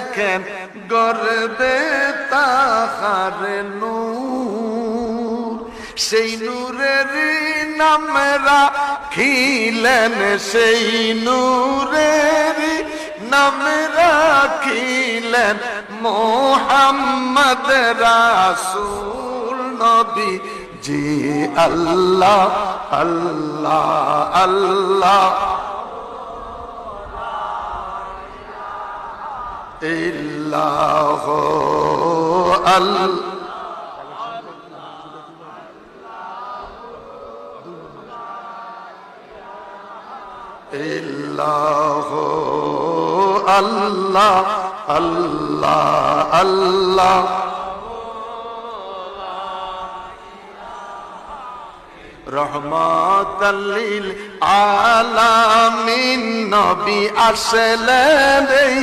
দেখেন গর্বে তাহার নূর, সেই নূরের নাম রাখিলেন, সেই নূরের নাম রাখিলেন মুহাম্মদ রাসূল নবী জি। আল্লাহ আল্লাহ আল্লাহ ইল্লাহ আল্লাহ ইল্লাহ আল্লাহ আল্লাহ আল্লাহ রহমাতাল লিল আলামিন নবী আসলেন।